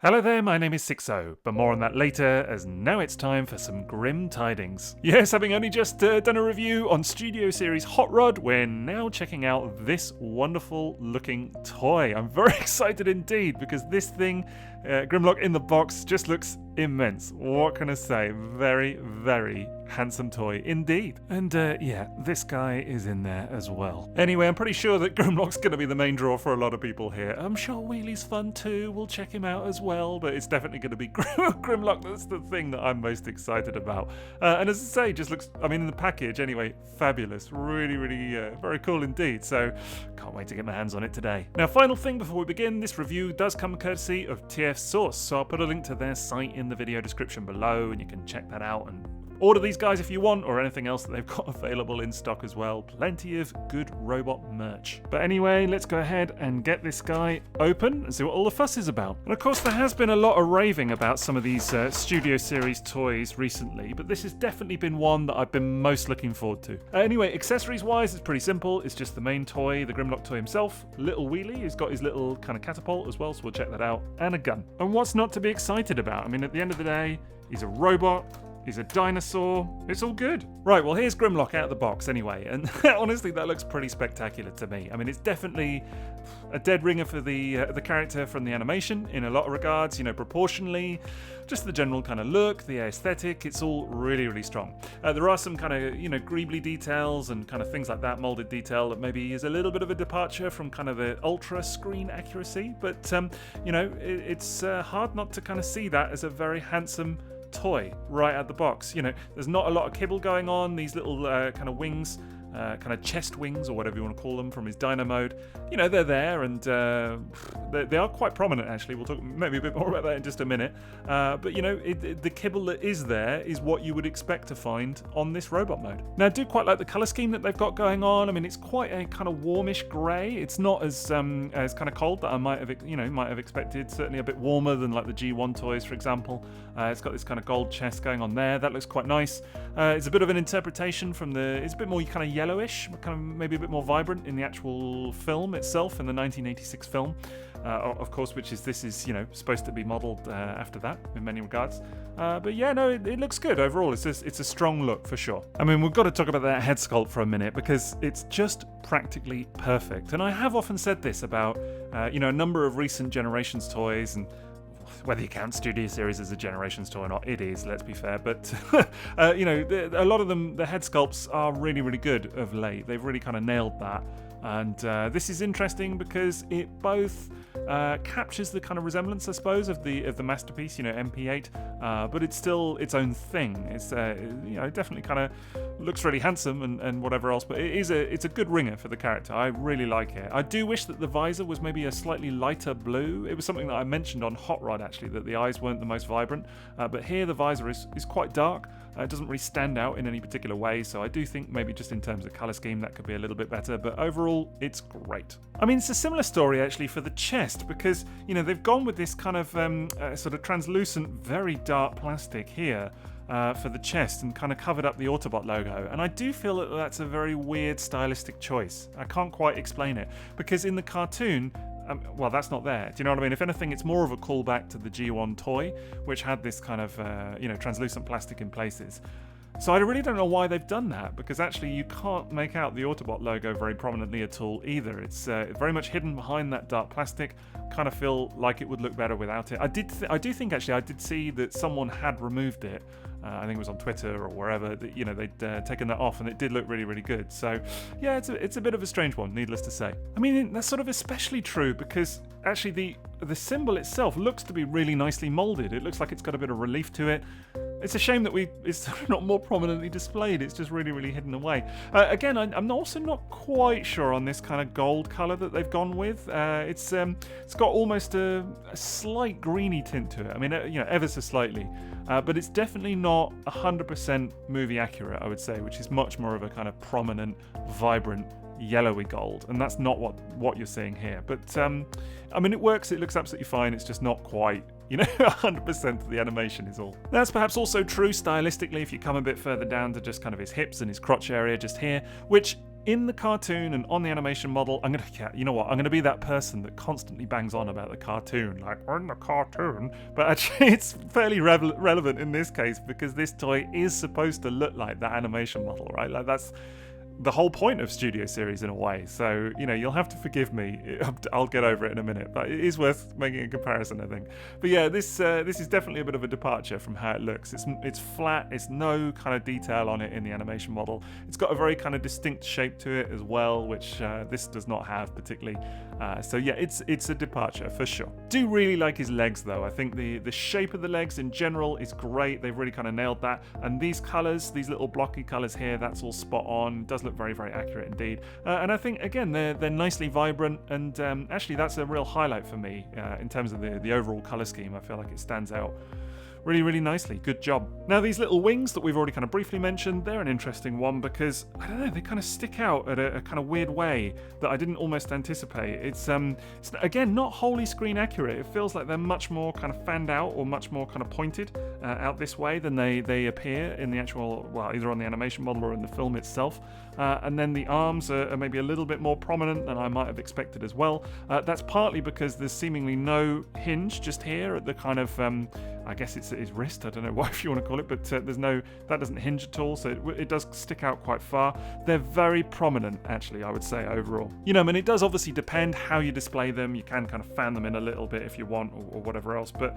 Hello there, my name is Sixo, but more on that later, as now it's time for some grim tidings. Yes, having only just done a review on Studio Series Hot Rod, we're now checking out this wonderful looking toy. I'm very excited indeed, because this thing, Grimlock in the box, just looks immense. What can I say? Very, very handsome toy indeed. And yeah, this guy is in there as well. Anyway, I'm pretty sure that Grimlock's going to be the main draw for a lot of people here. I'm sure Wheelie's fun too. We'll check him out as well, but it's definitely going to be Grimlock. That's the thing that I'm most excited about. And as I say, just looks, I mean, in the package anyway, fabulous. Really, really very cool indeed. So can't wait to get my hands on it today. Now, final thing before we begin, this review does come courtesy of TF Source. So I'll put a link to their site in the video description below, and you can check that out and order these guys if you want, or anything else that they've got available in stock as well. Plenty of good robot merch. But anyway, let's go ahead and get this guy open and see what all the fuss is about. And of course, there has been a lot of raving about some of these Studio Series toys recently, but this has definitely been one that I've been most looking forward to. Anyway, accessories-wise, it's pretty simple. It's just the main toy, the Grimlock toy himself, little Wheelie, who's got his little kind of catapult as well, so we'll check that out, and a gun. And what's not to be excited about? I mean, at the end of the day, he's a robot. He's a dinosaur. It's all good. Right, well, here's Grimlock out of the box anyway, and honestly, that looks pretty spectacular to me. I mean, it's definitely a dead ringer for the character from the animation in a lot of regards, you know, proportionally, just the general kind of look, the aesthetic, it's all really, really strong. There are some kind of, you know, greebly details and kind of things like that, molded detail that maybe is a little bit of a departure from kind of the ultra screen accuracy, but, you know, it's hard not to kind of see that as a very handsome toy right out the box. You know, there's not a lot of kibble going on. These little kind of wings, kind of chest wings or whatever you want to call them from his Dino mode, you know, they're there, and they are quite prominent actually. We'll talk maybe a bit more about that in just a minute, but you know, the kibble that is there is what you would expect to find on this robot mode. Now, I do quite like the color scheme that they've got going on. I mean, it's quite a kind of warmish grey. It's not as kind of cold that I might have expected. Certainly a bit warmer than like the G1 toys, for example. It's got this kind of gold chest going on there. That looks quite nice. It's a bit of an interpretation from it's a bit more kind of yellowish, kind of maybe a bit more vibrant in the actual film itself, in the 1986 film, of course, this is, you know, supposed to be modelled after that in many regards. But yeah, no, it looks good overall. It's a strong look for sure. I mean, we've got to talk about that head sculpt for a minute, because it's just practically perfect. And I have often said this about, you know, a number of recent Generations toys, and whether you count Studio Series as a Generations toy or not, it is, let's be fair. But, you know, a lot of them, the head sculpts are really, really good of late. They've really kind of nailed that. And this is interesting because it both captures the kind of resemblance, I suppose, of the masterpiece, you know, MP8, but it's still its own thing. It's you know, definitely kind of looks really handsome and whatever else, but it's a good ringer for the character. I really like it. I do wish that the visor was maybe a slightly lighter blue. It was something that I mentioned on Hot Rod actually, that the eyes weren't the most vibrant, but here the visor is quite dark. It doesn't really stand out in any particular way, so I do think maybe just in terms of color scheme that could be a little bit better, but overall it's great. I mean, it's a similar story actually for the chest, because, you know, they've gone with this kind of sort of translucent, very dark plastic here for the chest, and kind of covered up the Autobot logo, and I do feel that that's a very weird stylistic choice. I can't quite explain it, because in the cartoon, well, that's not there. Do you know what I mean? If anything, it's more of a callback to the G1 toy, which had this kind of, you know, translucent plastic in places. So I really don't know why they've done that, because actually you can't make out the Autobot logo very prominently at all either. It's very much hidden behind that dark plastic. Kind of feel like it would look better without it. I do think actually I did see that someone had removed it. I think it was on Twitter or wherever, that, you know, they'd taken that off, and it did look really, really good. So yeah, it's a bit of a strange one, needless to say. I mean, that's sort of especially true because actually the symbol itself looks to be really nicely molded. It looks like it's got a bit of relief to it. It's a shame that it's not more prominently displayed. It's just really, really hidden away. Again, I'm also not quite sure on this kind of gold color that they've gone with. It's got almost a slight greeny tint to it. I mean, you know, ever so slightly, but it's definitely not 100% movie accurate, I would say, which is much more of a kind of prominent, vibrant yellowy gold, and that's not what you're seeing here. But I mean, it works. It looks absolutely fine. It's just not quite, you know, 100% of the animation is all. That's perhaps also true stylistically if you come a bit further down to just kind of his hips and his crotch area just here, which in the cartoon and on the animation model, I'm gonna be that person that constantly bangs on about the cartoon, like, in the cartoon. But actually, it's fairly relevant in this case because this toy is supposed to look like that animation model, right? Like, that's the whole point of Studio Series in a way. So, you'll have to forgive me. I'll get over it in a minute, but it is worth making a comparison, I think. But yeah, this is definitely a bit of a departure from how it looks. It's flat. It's no kind of detail on it in the animation model. It's got a very kind of distinct shape to it as well, which this does not have particularly. So yeah, it's a departure for sure. Do really like his legs though. I think the shape of the legs in general is great. They've really kind of nailed that. And these colors, these little blocky colors here, that's all spot on. Does look very, very accurate indeed. And I think again they're nicely vibrant, and actually that's a real highlight for me in terms of the overall color scheme. I feel like it stands out really, really nicely. Good job. Now, these little wings that we've already kind of briefly mentioned, they're an interesting one because, I don't know, they kind of stick out at a kind of weird way that I didn't almost anticipate. It's again, not wholly screen accurate. It feels like they're much more kind of fanned out or much more kind of pointed out this way than they appear in the actual, well, either on the animation model or in the film itself. And then the arms are maybe a little bit more prominent than I might have expected as well. That's partly because there's seemingly no hinge just here at the kind of, I guess it's his wrist, I don't know what if you want to call it, but that doesn't hinge at all, so it does stick out quite far. They're very prominent, actually, I would say, overall. I mean, it does obviously depend how you display them. You can kind of fan them in a little bit if you want, or whatever else, but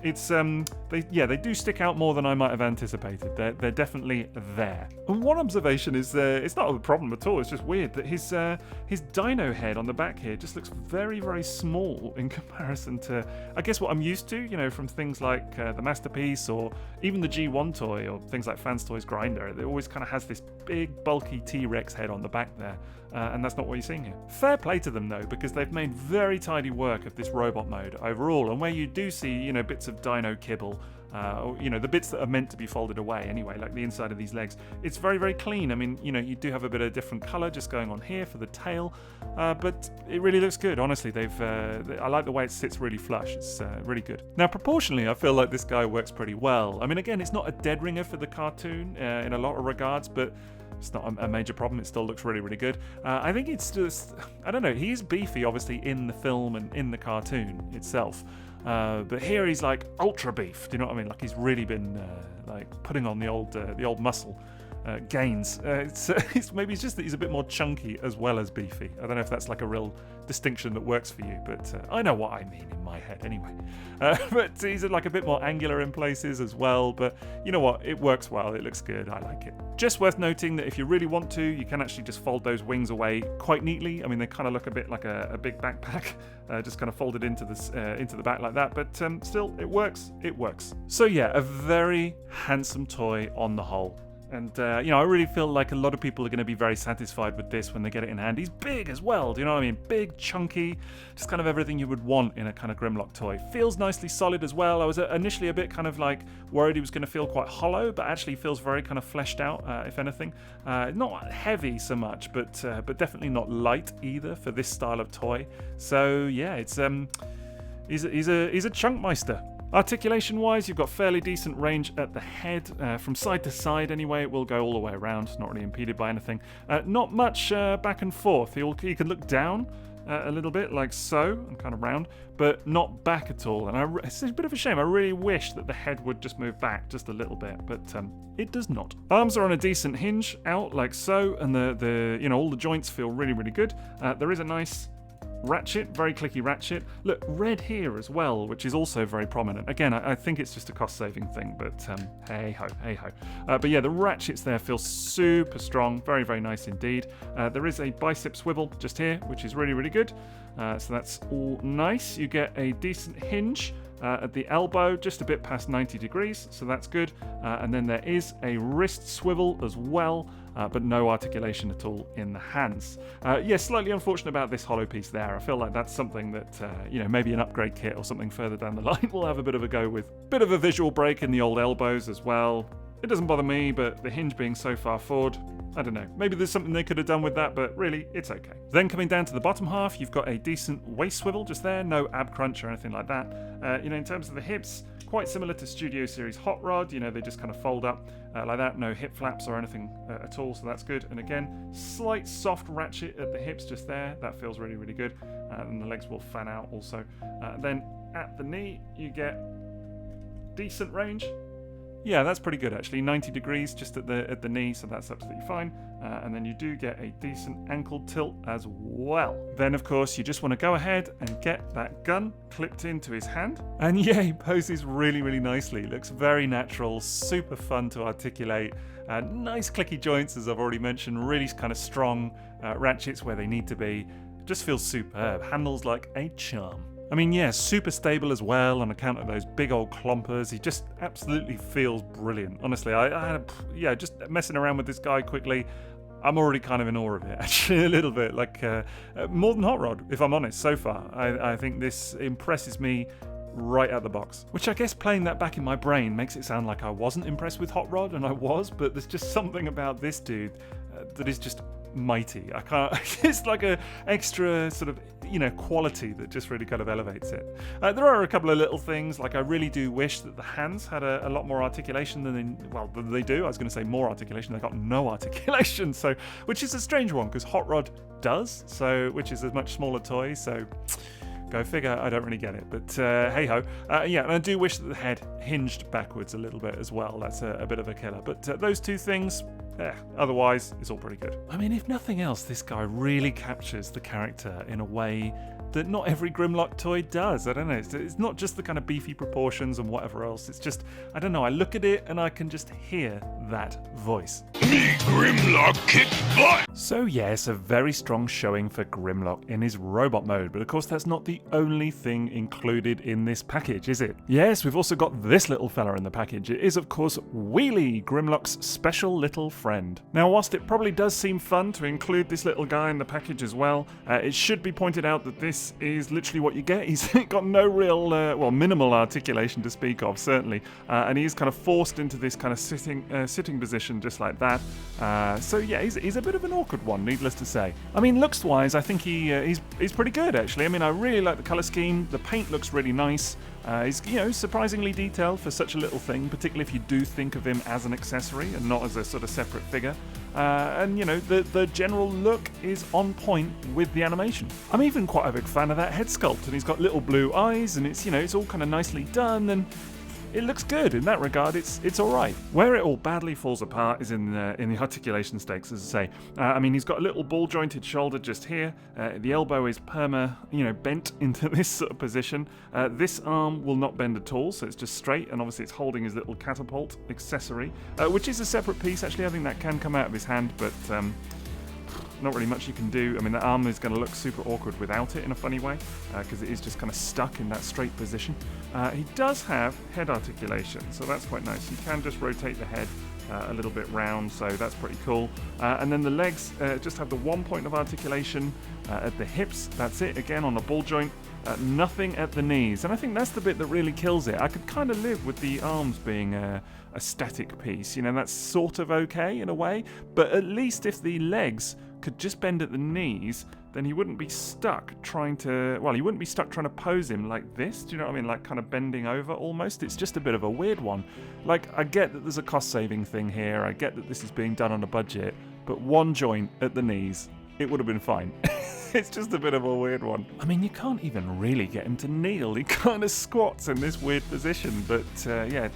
it's they do stick out more than I might have anticipated. They're definitely there. And one observation is it's not a problem at all. It's just weird that his Dino head on the back here just looks very, very small in comparison to, I guess, what I'm used to. From things like the Masterpiece or even the G1 toy or things like Fans Toys Grinder. It always kind of has this big, bulky T-Rex head on the back there. And that's not what you're seeing here. Fair play to them though, because they've made very tidy work of this robot mode overall, and where you do see, bits of Dino kibble, the bits that are meant to be folded away anyway, like the inside of these legs, it's very, very clean. I mean, you do have a bit of different color just going on here for the tail, but it really looks good. Honestly, I like the way it sits really flush. It's really good. Now, proportionally, I feel like this guy works pretty well. I mean, again, it's not a dead ringer for the cartoon in a lot of regards, but it's not a major problem. It still looks really, really good. I think it's just, I don't know, he's beefy obviously in the film and in the cartoon itself. But here he's like ultra beef. Do you know what I mean? Like he's really been like putting on the old muscle gains. Maybe it's just that he's a bit more chunky as well as beefy. I don't know if that's like a real distinction that works for you, but I know what I mean in my head anyway. But he's like a bit more angular in places as well, but you know what, it works well, it looks good, I like it. Just worth noting that if you really want to, you can actually just fold those wings away quite neatly. I mean, they kind of look a bit like a big backpack, just kind of folded into the back like that, but still, it works. So yeah, a very handsome toy on the whole. And, I really feel like a lot of people are going to be very satisfied with this when they get it in hand. He's big as well, do you know what I mean? Big, chunky, just kind of everything you would want in a kind of Grimlock toy. Feels nicely solid as well. I was initially a bit kind of like worried he was going to feel quite hollow, but actually feels very kind of fleshed out, if anything. Not heavy so much, but definitely not light either for this style of toy. So, yeah, it's he's a chunkmeister. Articulation-wise, you've got fairly decent range at the head. From side to side, anyway, it will go all the way around, not really impeded by anything. Not much back and forth. He can look down a little bit, like so, and kind of round, but not back at all. And it's a bit of a shame. I really wish that the head would just move back just a little bit, but it does not. Arms are on a decent hinge, out like so, and all the joints feel really, really good. There is a nice ratchet, very clicky ratchet. Look, red here as well, which is also very prominent. Again, I think it's just a cost-saving thing, but hey ho. But yeah, the ratchets there feel super strong, very, very nice indeed. There is a bicep swivel just here, which is really, really good. So that's all nice. You get a decent hinge at the elbow, just a bit past 90 degrees, so that's good. And then there is a wrist swivel as well, but no articulation at all in the hands. Slightly unfortunate about this hollow piece there. I feel like that's something that, maybe an upgrade kit or something further down the line will have a bit of a go with. Bit of a visual break in the old elbows as well. It doesn't bother me, but the hinge being so far forward, I don't know. Maybe there's something they could have done with that, but really, it's okay. Then coming down to the bottom half, you've got a decent waist swivel just there. No ab crunch or anything like that. In terms of the hips, quite similar to Studio Series Hot Rod. They just kind of fold up like that. No hip flaps or anything at all, so that's good. And again, slight soft ratchet at the hips just there. That feels really, really good. And the legs will fan out also. Then at the knee, you get decent range. Yeah, that's pretty good actually. 90 degrees just at the knee, so that's absolutely fine. And then you do get a decent ankle tilt as well. Then of course you just want to go ahead and get that gun clipped into his hand. And yeah, he poses really, really nicely. Looks very natural, super fun to articulate. Nice clicky joints, as I've already mentioned. Really kind of strong ratchets where they need to be. Just feels superb. Handles like a charm. I mean, yeah, super stable as well on account of those big old clompers. He just absolutely feels brilliant. Honestly, just messing around with this guy quickly, I'm already kind of in awe of it, actually, a little bit. Like, more than Hot Rod, if I'm honest, so far. I think this impresses me right out the box. Which I guess playing that back in my brain makes it sound like I wasn't impressed with Hot Rod, and I was, but there's just something about this dude that is just mighty. I can't. It's like a extra sort of quality that just really kind of elevates it. There are a couple of little things, like I really do wish that the hands had a lot more articulation than they do. I was going to say more articulation. They got no articulation, so which is a strange one because Hot Rod does, so which is a much smaller toy. So go figure, I don't really get it, but hey ho. And I do wish that the head hinged backwards a little bit as well. That's a bit of a killer. But those two things, otherwise, it's all pretty good. I mean, if nothing else, this guy really captures the character in a way that not every Grimlock toy does. I don't know, it's not just the kind of beefy proportions and whatever else. It's just, I don't know, I look at it and I can just hear that voice. Me Grimlock kick butt! So yes, a very strong showing for Grimlock in his robot mode, but of course that's not the only thing included in this package, is it? Yes, we've also got this little fella in the package. It is of course Wheelie, Grimlock's special little friend. Now whilst it probably does seem fun to include this little guy in the package as well, it should be pointed out that this is literally what you get. He's got no real, minimal articulation to speak of, certainly, and he's kind of forced into this kind of sitting position just like that. So yeah, he's a bit of an awkward one, needless to say. I mean, looks-wise, I think he's pretty good actually. I mean, I really like the color scheme. The paint looks really nice. He's surprisingly detailed for such a little thing, particularly if you do think of him as an accessory and not as a sort of separate figure. And the general look is on point with the animation. I'm even quite a big fan of that head sculpt, and he's got little blue eyes, and it's all kind of nicely done, and it looks good in that regard. It's all right. Where it all badly falls apart is in the articulation stakes, as I say. I mean, he's got a little ball-jointed shoulder just here. The elbow is bent into this sort of position. This arm will not bend at all, so it's just straight, and obviously it's holding his little catapult accessory, which is a separate piece. Actually, I think that can come out of his hand, but not really much you can do. I mean, the arm is going to look super awkward without it in a funny way, because it is just kind of stuck in that straight position. He does have head articulation, so that's quite nice. You can just rotate the head a little bit round, so that's pretty cool. And then the legs just have the one point of articulation at the hips. That's it, again on a ball joint. Nothing at the knees, and I think that's the bit that really kills it. I could kind of live with the arms being a static piece, that's sort of okay in a way, but at least if the legs could just bend at the knees, then he wouldn't be stuck trying to pose him like this. Do you know what I mean? Like kind of bending over almost. It's just a bit of a weird one. Like, I get that there's a cost-saving thing here. I get that this is being done on a budget, but one joint at the knees, it would have been fine. It's just a bit of a weird one. I mean, you can't even really get him to kneel. He kind of squats in this weird position, but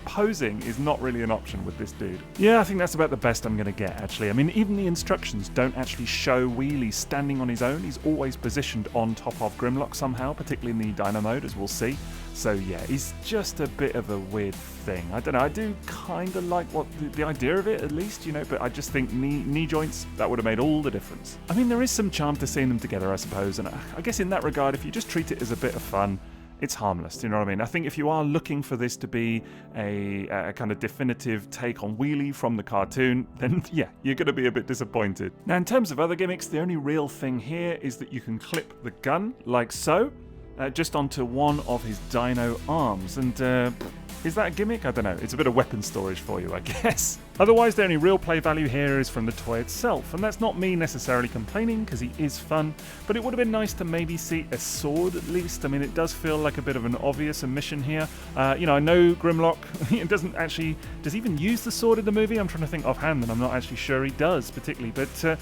posing is not really an option with this dude. Yeah, I think that's about the best I'm going to get, actually. I mean, even the instructions don't actually show Wheelie standing on his own. He's always positioned on top of Grimlock somehow, particularly in the Dino mode, as we'll see. So yeah, he's just a bit of a weird thing. I don't know, I do kind of like the idea of it at least, but I just think knee joints, that would have made all the difference. I mean, there is some charm to seeing them together, I suppose, and I guess in that regard, if you just treat it as a bit of fun, it's harmless, you know what I mean? I think if you are looking for this to be a kind of definitive take on Wheelie from the cartoon, then yeah, you're going to be a bit disappointed. Now, in terms of other gimmicks, the only real thing here is that you can clip the gun, like so, just onto one of his Dino arms, and Is that a gimmick? I don't know. It's a bit of weapon storage for you, I guess. Otherwise, the only real play value here is from the toy itself, and that's not me necessarily complaining, because he is fun, but it would have been nice to maybe see a sword at least. I mean, it does feel like a bit of an obvious omission here. I know Grimlock does he even use the sword in the movie? I'm trying to think offhand, and I'm not actually sure he does particularly, but,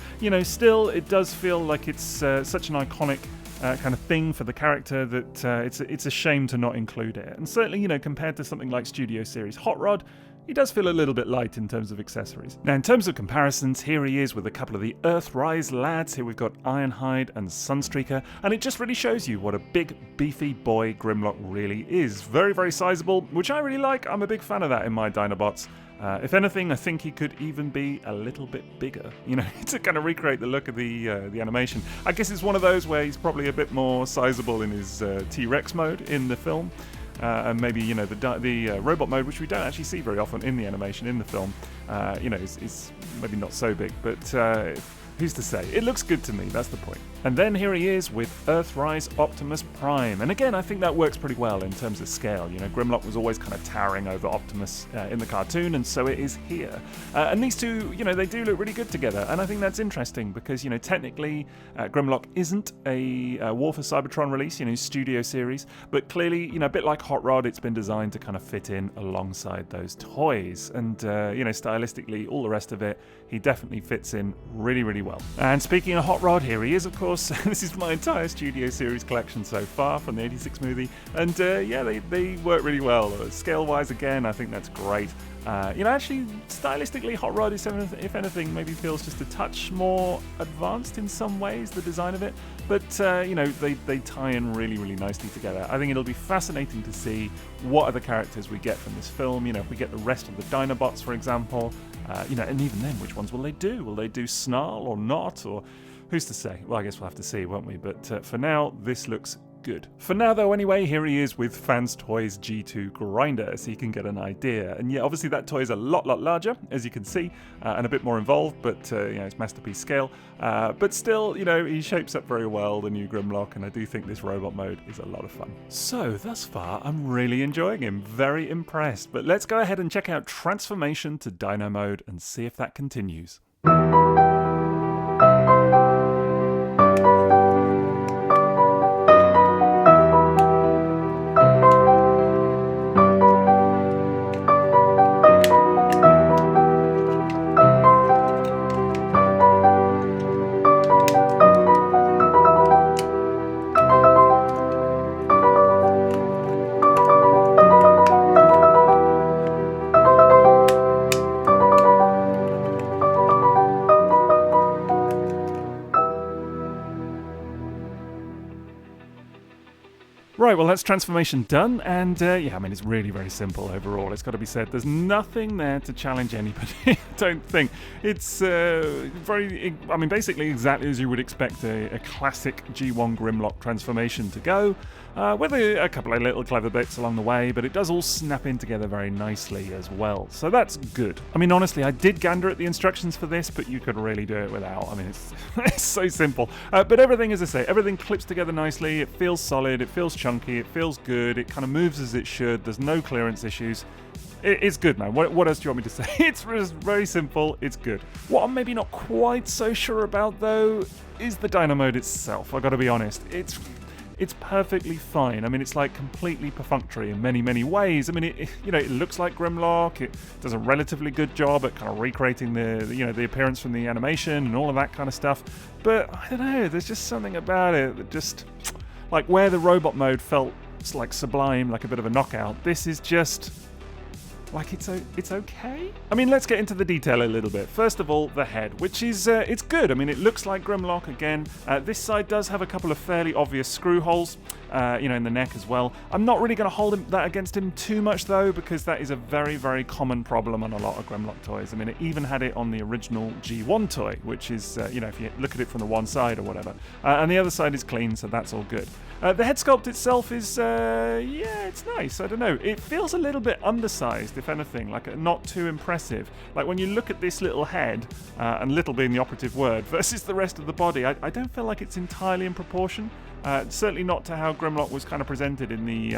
still, it does feel like it's such an iconic kind of thing for the character that it's a shame to not include it. And certainly, compared to something like Studio Series Hot Rod, he does feel a little bit light in terms of accessories. Now, in terms of comparisons, here he is with a couple of the Earthrise lads. Here we've got Ironhide and Sunstreaker, and it just really shows you what a big, beefy boy Grimlock really is. Very, very sizable, which I really like. I'm a big fan of that in my Dinobots. If anything, I think he could even be a little bit bigger, to kind of recreate the look of the animation. I guess it's one of those where he's probably a bit more sizable in his T-Rex mode in the film. And maybe, the robot mode, which we don't actually see very often in the animation in the film, is maybe not so big, but who's to say? It looks good to me, that's the point. And then here he is with Earthrise Optimus Prime. And again, I think that works pretty well in terms of scale. Grimlock was always kind of towering over Optimus in the cartoon, and so it is here. And these two, they do look really good together. And I think that's interesting because, technically, Grimlock isn't a War for Cybertron release, Studio Series. But clearly, a bit like Hot Rod, it's been designed to kind of fit in alongside those toys. And, stylistically, all the rest of it, he definitely fits in really, really well. And speaking of Hot Rod, here he is, of course. This is my entire Studio Series collection so far from the 86 movie, and they work really well. Scale-wise, again, I think that's great. Actually, stylistically, Hot Rod is, if anything, maybe feels just a touch more advanced in some ways, the design of it, but, they tie in really, really nicely together. I think it'll be fascinating to see what other characters we get from this film, if we get the rest of the Dinobots, for example, and even then, which ones will they do? Will they do Snarl or not, or who's to say? Well, I guess we'll have to see, won't we? But for now, this looks good. For now, though, anyway, here he is with Fans Toys G2 Grinder, so you can get an idea. And yeah, obviously that toy is a lot larger, as you can see, and a bit more involved, but, it's masterpiece scale. But still, he shapes up very well, the new Grimlock, and I do think this robot mode is a lot of fun. So, thus far, I'm really enjoying him. Very impressed. But let's go ahead and check out Transformation to Dino mode and see if that continues. Right, well, that's transformation done, and it's really very simple overall. It's got to be said, there's nothing there to challenge anybody. I don't think it's basically exactly as you would expect a classic G1 Grimlock transformation to go, with a couple of little clever bits along the way, but it does all snap in together very nicely as well. So that's good. I mean, honestly, I did gander at the instructions for this, but you could really do it without. I mean, it's so simple. But everything, as I say, everything clips together nicely. It feels solid. It feels chunky. It feels good. It kind of moves as it should. There's no clearance issues. It's good now. What else do you want me to say? It's very simple. It's good. What I'm maybe not quite so sure about, though, is the Dino mode itself. I've got to be honest. It's perfectly fine. I mean, it's like completely perfunctory in many, many ways. I mean, it looks like Grimlock. It does a relatively good job at kind of recreating the appearance from the animation and all of that kind of stuff. But I don't know. There's just something about it that just, like, where the robot mode felt like sublime, like a bit of a knockout, this is just like it's okay. I mean, let's get into the detail a little bit. First of all, the head, which is it's good. I mean, it looks like Grimlock again. This side does have a couple of fairly obvious screw holes, in the neck as well. I'm not really going to hold that against him too much though, because that is a very, very common problem on a lot of Grimlock toys. I mean, it even had it on the original G1 toy, which is if you look at it from the one side or whatever, and the other side is clean, so that's all good. The head sculpt itself is, it's nice. I don't know. It feels a little bit undersized, if anything, like not too impressive. Like when you look at this little head, and little being the operative word, versus the rest of the body, I don't feel like it's entirely in proportion. Certainly not to how Grimlock was kind of presented in the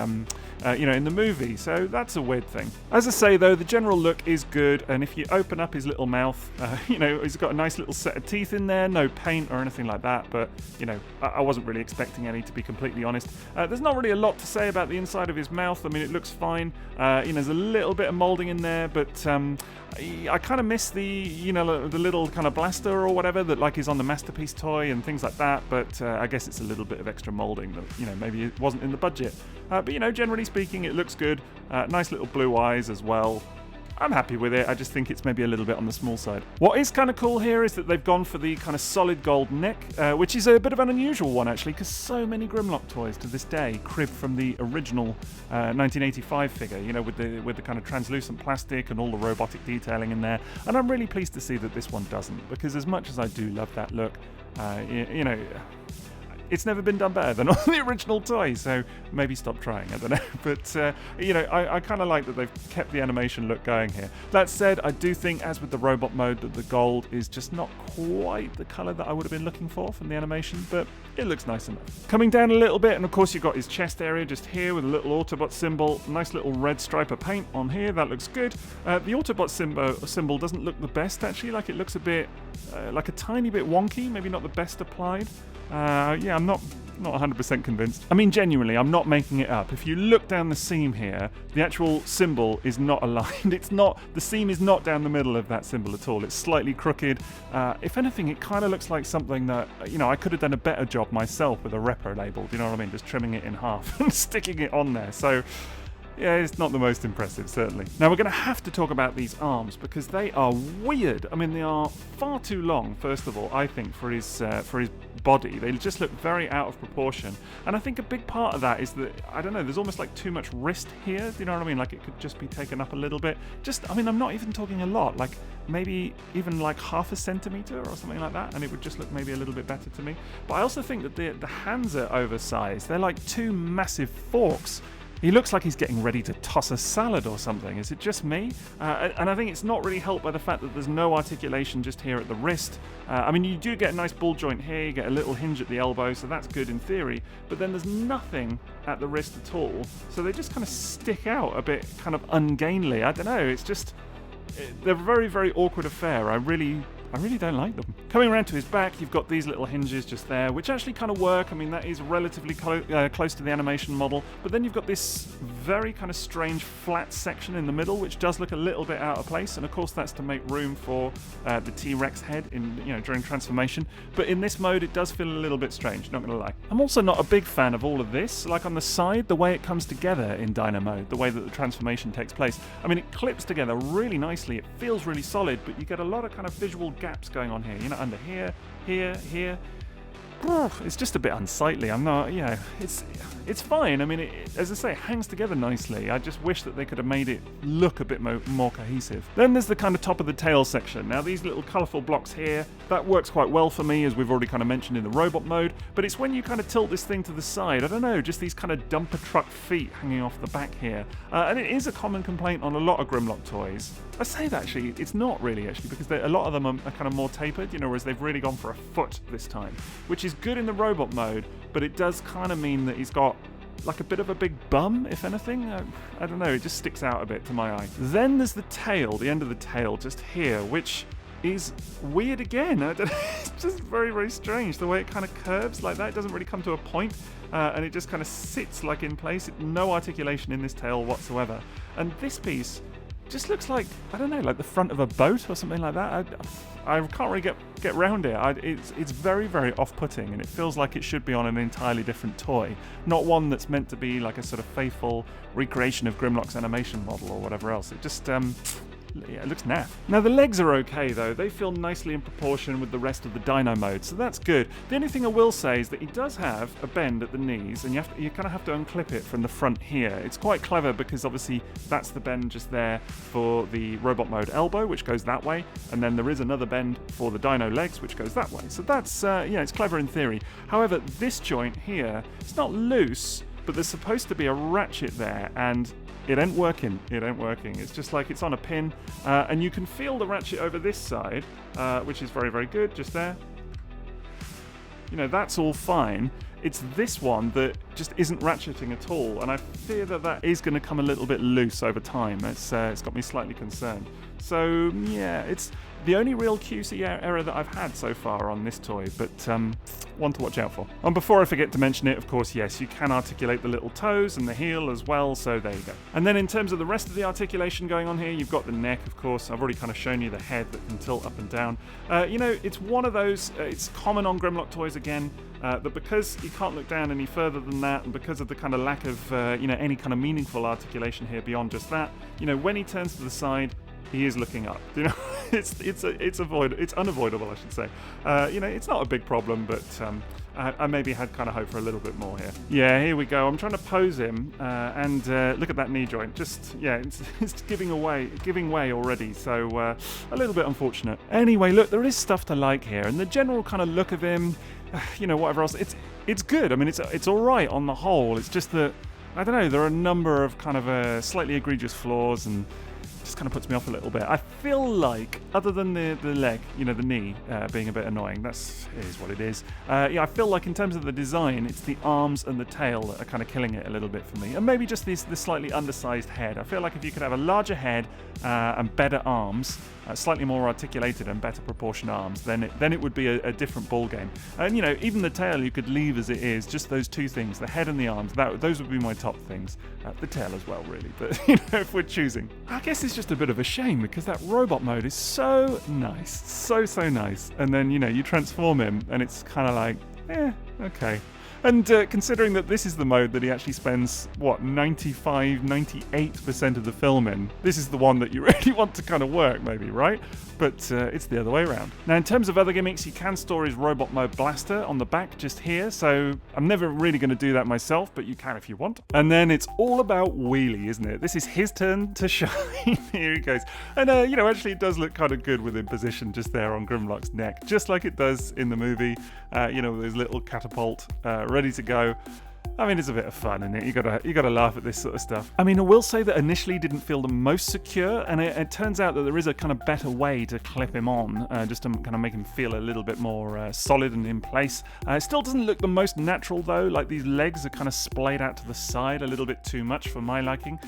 in the movie. So that's a weird thing. As I say, though, the general look is good, and if you open up his little mouth, he's got a nice little set of teeth in there, no paint or anything like that, but, I wasn't really expecting any, to be completely honest. There's not really a lot to say about the inside of his mouth. I mean, it looks fine. There's a little bit of molding in there, but I kind of miss the little kind of blaster or whatever that like is on the Masterpiece toy and things like that, but I guess it's a little bit of extra molding that, maybe it wasn't in the budget. But, generally speaking, it looks good. Nice little blue eyes as well. I'm happy with it. I just think it's maybe a little bit on the small side. What is kind of cool here is that they've gone for the kind of solid gold neck, which is a bit of an unusual one, actually, because so many Grimlock toys to this day crib from the original 1985 figure, with the kind of translucent plastic and all the robotic detailing in there. And I'm really pleased to see that this one doesn't, because as much as I do love that look, it's never been done better than on the original toy, so maybe stop trying, I don't know. But, I kind of like that they've kept the animation look going here. That said, I do think, as with the robot mode, that the gold is just not quite the colour that I would have been looking for from the animation, but it looks nice enough. Coming down a little bit, and of course you've got his chest area just here with a little Autobot symbol, nice little red stripe of paint on here, that looks good. The Autobot symbol doesn't look the best, actually, like it looks a bit, like a tiny bit wonky, maybe not the best applied. I'm not 100% convinced. I mean, genuinely, I'm not making it up. If you look down the seam here, the actual symbol is not aligned. The seam is not down the middle of that symbol at all. It's slightly crooked. If anything, it kind of looks like something that, I could have done a better job myself with a repro label. Do you know what I mean? Just trimming it in half and sticking it on there. So, yeah, it's not the most impressive, certainly. Now, we're going to have to talk about these arms because they are weird. I mean, they are far too long, first of all, I think, for his body. They just look very out of proportion. And I think a big part of that is that, I don't know, there's almost like too much wrist here. Do you know what I mean? Like, it could just be taken up a little bit. I'm not even talking a lot. Like, maybe even like half a centimetre or something like that, and it would just look maybe a little bit better to me. But I also think that the hands are oversized. They're like two massive forks. He looks like he's getting ready to toss a salad or something. Is it just me? And I think it's not really helped by the fact that there's no articulation just here at the wrist. You do get a nice ball joint here, you get a little hinge at the elbow, so that's good in theory, but then there's nothing at the wrist at all, so they just kind of stick out a bit kind of ungainly. I don't know, it's just... They're a very, very awkward affair. I really don't like them. Coming around to his back, you've got these little hinges just there, which actually kind of work. I mean, that is relatively close to the animation model. But then you've got this very kind of strange flat section in the middle, which does look a little bit out of place. And of course, that's to make room for the T-Rex head during transformation. But in this mode, it does feel a little bit strange, not gonna lie. I'm also not a big fan of all of this. Like on the side, the way it comes together in Dino mode, the way that the transformation takes place. I mean, it clips together really nicely. It feels really solid, but you get a lot of kind of visual gaps going on here, under here. It's just a bit unsightly. It's fine. I mean, as I say, it hangs together nicely. I just wish that they could have made it look a bit more cohesive. Then there's the kind of top of the tail section. Now, these little colourful blocks here, that works quite well for me, as we've already kind of mentioned in the robot mode, but it's when you kind of tilt this thing to the side, I don't know, just these kind of dumper truck feet hanging off the back here. And it is a common complaint on a lot of Grimlock toys. I say that, actually, it's not really, actually, because a lot of them are kind of more tapered, whereas they've really gone for a foot this time, which is good in the robot mode, but it does kind of mean that he's got like a bit of a big bum, if anything. I don't know, it just sticks out a bit to my eye. Then there's the tail, the end of the tail just here, which is weird again. I don't know, it's just very, very strange the way it kind of curves like that. It doesn't really come to a point, and it just kind of sits like in place. No articulation in this tail whatsoever. And this piece just looks like, I don't know, like the front of a boat or something like that. I can't really get round it. It's very, very off-putting, and it feels like it should be on an entirely different toy, not one that's meant to be like a sort of faithful recreation of Grimlock's animation model or whatever else. It just it looks naff. Now, the legs are okay, though. They feel nicely in proportion with the rest of the Dino mode, so that's good. The only thing I will say is that he does have a bend at the knees, and you kind of have to unclip it from the front here. It's quite clever because, obviously, that's the bend just there for the robot mode elbow, which goes that way, and then there is another bend for the Dino legs, which goes that way. So that's, it's clever in theory. However, this joint here, it's not loose, but there's supposed to be a ratchet there, and it ain't working. It's just like it's on a pin, and you can feel the ratchet over this side, which is very, very good, just there. That's all fine. it's this one that just isn't ratcheting at all, and I fear that is going to come a little bit loose over time. It's got me slightly concerned. So yeah, it's the only real QC error that I've had so far on this toy, but one to watch out for. And before I forget to mention it, of course, yes, you can articulate the little toes and the heel as well, so there you go. And then in terms of the rest of the articulation going on here, you've got the neck, of course. I've already kind of shown you the head that can tilt up and down. It's one of those, it's common on Grimlock toys again, that because you can't look down any further than that, and because of the kind of lack of any kind of meaningful articulation here beyond just that, when he turns to the side, he is looking up. It's unavoidable, I should say. It's not a big problem, but I maybe had kind of hope for a little bit more here. Yeah, here we go. I'm trying to pose him, and look at that knee joint. It's giving way already. So a little bit unfortunate. Anyway, look, there is stuff to like here, and the general kind of look of him, whatever else. It's good. I mean, it's all right on the whole. It's just that I don't know. There are a number of kind of slightly egregious flaws and. Just kind of puts me off a little bit. I feel like, other than the leg, the knee being a bit annoying, it is what it is. I feel like in terms of the design, it's the arms and the tail that are kind of killing it a little bit for me. And maybe just this slightly undersized head. I feel like if you could have a larger head and better arms, slightly more articulated and better proportioned arms, then it would be a different ball game. And even the tail you could leave as it is, just those two things, the head and the arms, those would be my top things. The tail as well, really, but if we're choosing. I guess it's just a bit of a shame because that robot mode is so nice, so nice, and then you transform him and it's kind of like, okay. And considering that this is the mode that he actually spends, 98% of the film in, this is the one that you really want to kind of work, maybe, right? But it's the other way around. Now, in terms of other gimmicks, you can store his robot mode blaster on the back just here, so I'm never really going to do that myself, but you can if you want. And then it's all about Wheelie, isn't it? This is his turn to shine. Here he goes. And, actually it does look kind of good with him positioned just there on Grimlock's neck, just like it does in the movie, with his little catapult ready to go. I mean, it's a bit of fun, isn't it? You gotta laugh at this sort of stuff. I mean, I will say that initially didn't feel the most secure, and it turns out that there is a kind of better way to clip him on, just to kind of make him feel a little bit more solid and in place. It still doesn't look the most natural though. Like these legs are kind of splayed out to the side a little bit too much for my liking.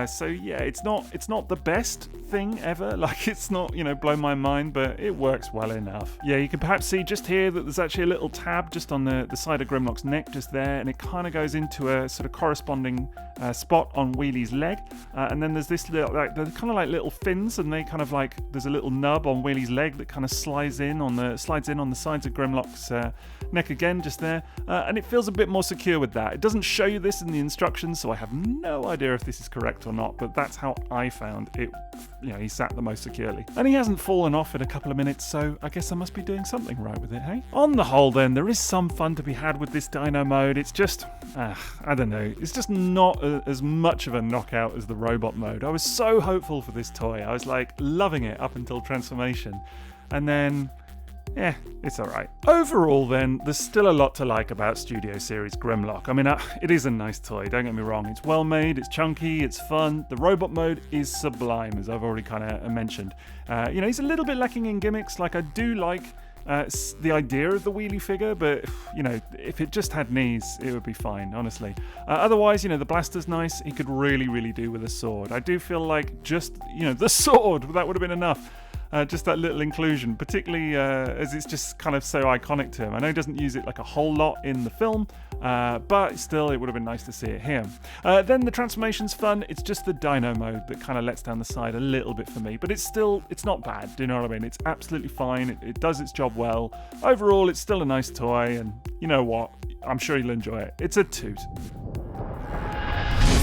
So yeah, it's not the best thing ever. Like it's not, blown my mind, but it works well enough. Yeah, you can perhaps see just here that there's actually a little tab just on the side of Grimlock's neck just there, and it kind of goes into a sort of corresponding spot on Wheelie's leg. And then there's this little, they're kind of like little fins, and they kind of like, there's a little nub on Wheelie's leg that kind of slides in on the sides of Grimlock's neck again, just there. And it feels a bit more secure with that. It doesn't show you this in the instructions, so I have no idea if this is correct or not, but that's how I found it. He sat the most securely. And he hasn't fallen off in a couple of minutes, so I guess I must be doing something right with it, hey? On the whole then, there is some fun to be had with this Dino mode. It's just, I don't know, it's just not as much of a knockout as the robot mode. I was so hopeful for this toy. I was like loving it up until transformation. And then, it's alright. Overall then, there's still a lot to like about Studio Series Grimlock. I mean, it is a nice toy, don't get me wrong. It's well made, it's chunky, it's fun. The robot mode is sublime, as I've already kind of mentioned. He's a little bit lacking in gimmicks. Like, I do like the idea of the Wheelie figure, but if it just had knees, it would be fine, honestly. Otherwise, the blaster's nice. He could really do with a sword. I do feel like just, the sword, that would have been enough. Just that little inclusion, particularly as it's just kind of so iconic to him. I know he doesn't use it like a whole lot in the film, but still it would have been nice to see it here. Then the transformation's fun. It's just the Dino mode that kind of lets down the side a little bit for me, but it's not bad. Do you know what I mean? It's absolutely fine. It does its job well. Overall, it's still a nice toy, and you know what? I'm sure you'll enjoy it. It's a toot.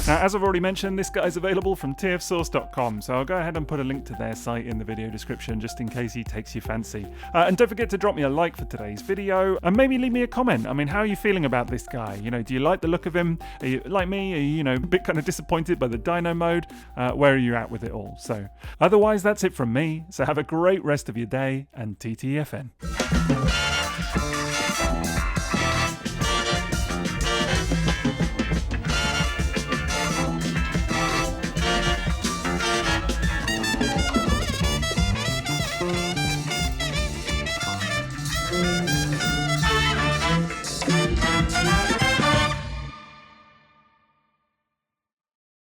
Now, as I've already mentioned, this guy's available from tfsource.com, so I'll go ahead and put a link to their site in the video description just in case he takes your fancy. And don't forget to drop me a like for today's video, and maybe leave me a comment. I mean, how are you feeling about this guy? Do you like the look of him? Are you, like me, are you, a bit kind of disappointed by the Dino mode? Where are you at with it all? So, otherwise, that's it from me, so have a great rest of your day, and TTFN.